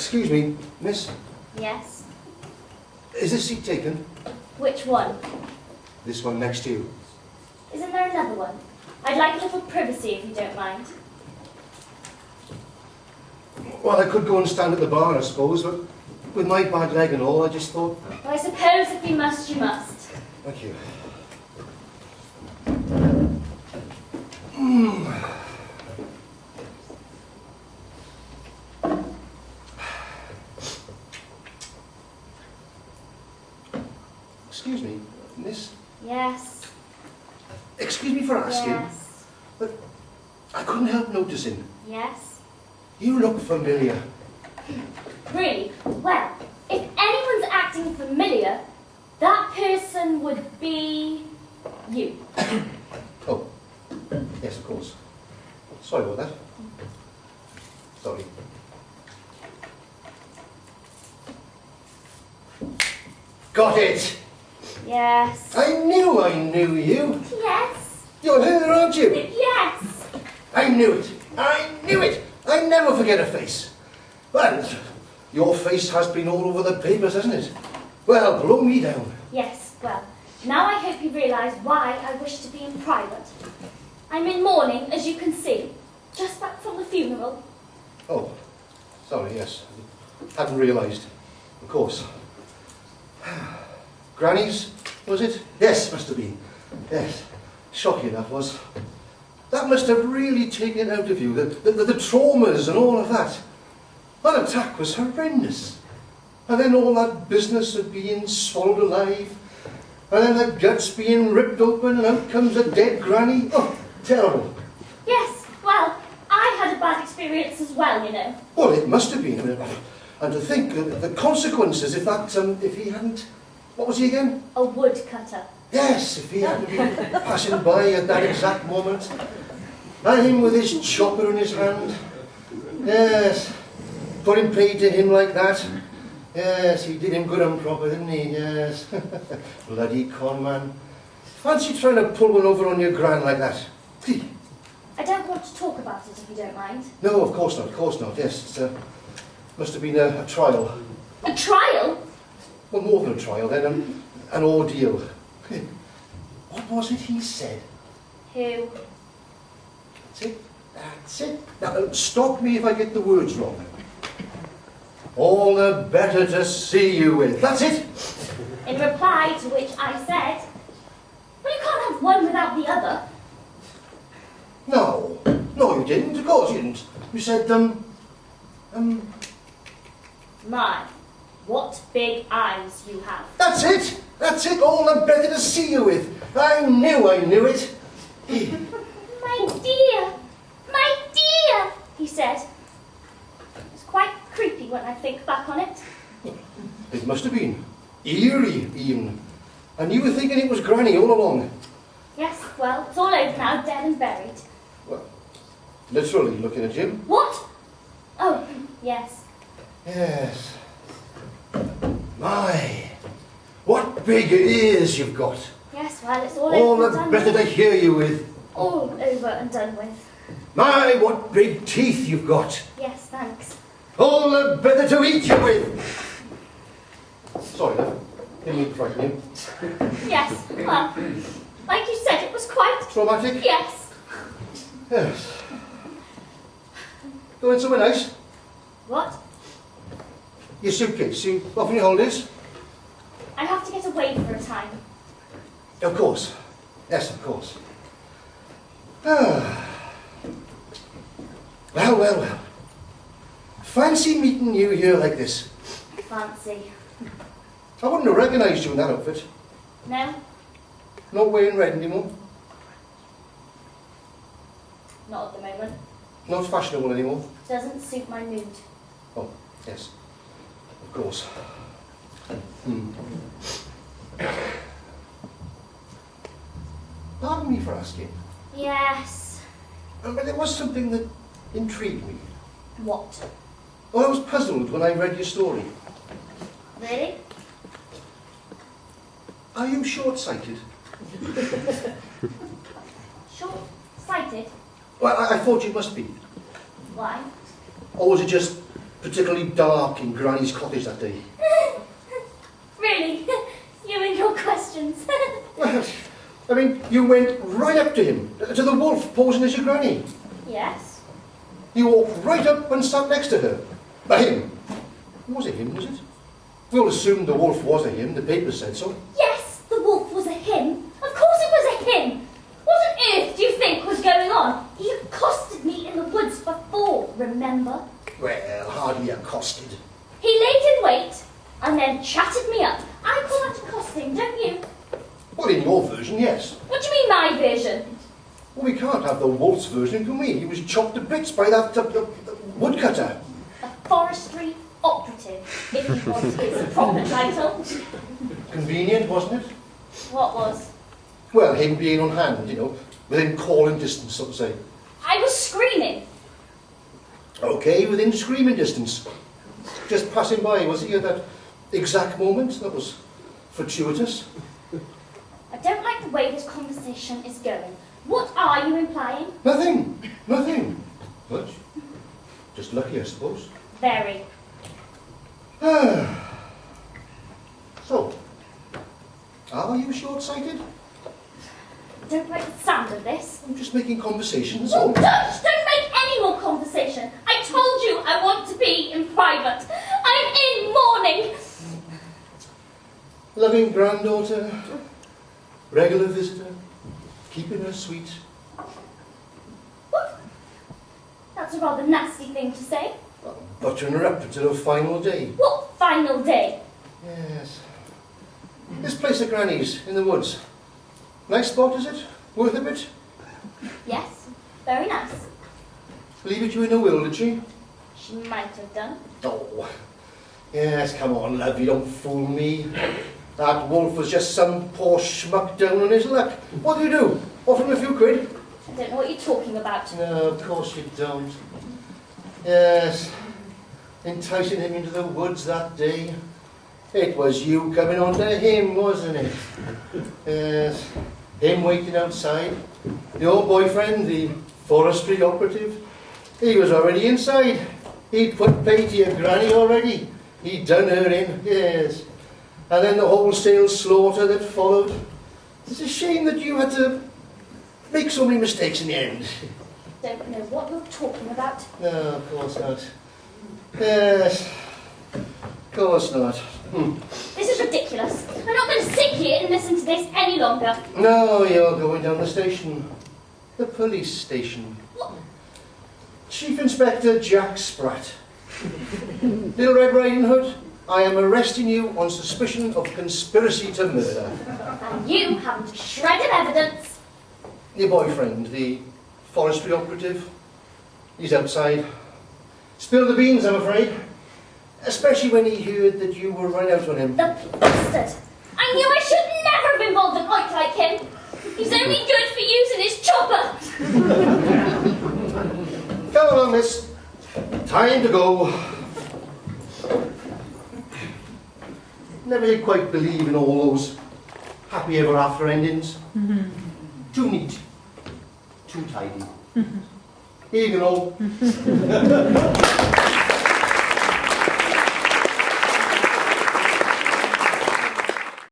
Excuse me, miss. Yes? Is this seat taken? Which one? This one next to you. Isn't there another one? I'd like a little privacy if you don't mind. Well, I could go and stand at the bar, I suppose, but with my bad leg and all, I just thought... Well, I suppose if you must, you must. Thank you. Excuse me, miss? Yes. Excuse me for asking, Yes. but I couldn't help noticing. Yes. You look familiar. Really? Well, if anyone's acting familiar, that person would be you. Oh, yes, of course. Sorry about that. Sorry. Got it! Yes. I knew you! Yes. You're her, aren't you? Yes. I knew it! I knew it! I never forget a face. Well, your face has been all over the papers, hasn't it? Well, blow me down. Yes, well, now I hope you realise why I wish to be in private. I'm in mourning, as you can see. Just back from the funeral. Oh, sorry, yes. Hadn't realised. Of course. Granny's, was it? Yes, must have been. Yes. Shocking that was. That must have really taken it out of you, the traumas and all of that. That attack was horrendous. And then all that business of being swallowed alive, and then the guts being ripped open, and out comes a dead granny. Oh, terrible. Yes, well, I had a bad experience as well, you know. Well, it must have been. I mean, and to think of the consequences if he hadn't... What was he again? A woodcutter. Yes, if he hadn't been passing by at that exact moment. And him with his chopper in his hand. Yes. Putting pay to him like that. Yes, he did him good and proper, didn't he? Yes. Bloody con man. Fancy trying to pull one over on your gran like that. I don't want to talk about it if you don't mind. No, of course not, yes. It must have been a trial. A trial? Well, more than a trial then, an ordeal. What was it he said? Who? That's it. Now, stop me if I get the words wrong. All the better to see you with. That's it. In reply to which I said, well, you can't have one without the other. No, you didn't. Of course you didn't. You said, My, what big eyes you have. That's it. That's it. All the better to see you with. I knew it. My dear, he said. It's quite creepy when I think back on it. It must have been. Eerie, even. And you were thinking it was Granny all along. Yes, well, it's all over now, dead and buried. Well, literally looking at you. What? Oh, yes. Yes. My, what big ears you've got. Yes, well, it's all All over and the done better to with. hear you with. All over and done with. My, what big teeth you've got. Yes, thanks. All the better to eat you with. Sorry, love. Didn't mean to frighten you. Yes, well, like you said, it was quite... Traumatic? Yes. Yes. Going somewhere nice? What? Your suitcase. You off on your holidays? I have to get away for a time. Of course. Yes, of course. Ah. Well. Fancy meeting you here like this. Fancy. I wouldn't have recognised you in that outfit. No? Not wearing red anymore. Not at the moment. Not fashionable anymore. Doesn't suit my mood. Oh, yes. Of course. Pardon me for asking. Yes. But there was something that intrigued me. What? Well, I was puzzled when I read your story. Really? Are you short-sighted? Short-sighted? Well, I thought you must be. Why? Or was it just particularly dark in Granny's cottage that day? Really? You and your questions. Well, I mean, you went right up to him, to the wolf posing as your granny. Yes. You walked right up and sat next to her. Him. Was it him, was it? We all assumed the wolf was a him, the paper said so. Yes, the wolf was a him. Of course it was a him. What on earth do you think was going on? He accosted me in the woods before, remember? Well, hardly accosted. He laid in wait and then chatted me up. I call that accosting, don't you? Well, in your version, yes. What do you mean my version? Well, we can't have the wolf's version, can we? He was chopped to bits by that woodcutter. A forestry operative, if it was his proper title. Convenient, wasn't it? What was? Well, him being on hand, you know, within calling distance, so to say. I was screaming. Okay, within screaming distance. Just passing by, was he at that exact moment? That was fortuitous. I don't like the way this conversation is going. What are you implying? Nothing, nothing. Much. Just lucky, I suppose. Very. So, are you short-sighted? I don't like the sound of this. I'm just making conversation, that's Oh, all. don't make any more conversation. I told you I want to be in private. I'm in mourning. Loving granddaughter, regular visitor, keeping her sweet. What? That's a rather nasty thing to say. Buttering her up until her final day. What final day? Yes. This place of Granny's in the woods. Nice spot, is it? Worth a bit? Yes, very nice. Leave it you in a will, did she? She might have done. Oh. Yes, come on, love, you don't fool me. That wolf was just some poor schmuck down on his luck. What do you do? Offer him a few quid? I don't know what you're talking about. No, of course you don't. Yes. Enticing him into the woods that day. It was you coming on to him, wasn't it? Yes. Him waiting outside. Your boyfriend, the forestry operative, he was already inside. He'd put pay to your granny already. He'd done her in, yes. And then the wholesale slaughter that followed. It's a shame that you had to make so many mistakes in the end. Don't know what you're talking about. No, of course not. Yes, of course not. This is ridiculous. I'm not going to sit here and listen to this any longer. No, you're going down the station. The police station. What? Chief Inspector Jack Spratt. Little Red Riding Hood, I am arresting you on suspicion of conspiracy to murder. And you haven't a shred of evidence. Your boyfriend, the forestry operative, he's outside. Spilled the beans, I'm afraid. Especially when he heard that you were running out on him. The bastard! I knew I should never have involved an oik like him. He's only good for using his chopper. Come along, miss. Time to go. Never did quite believe in all those happy ever after endings. Too neat. Too tidy. Here you go.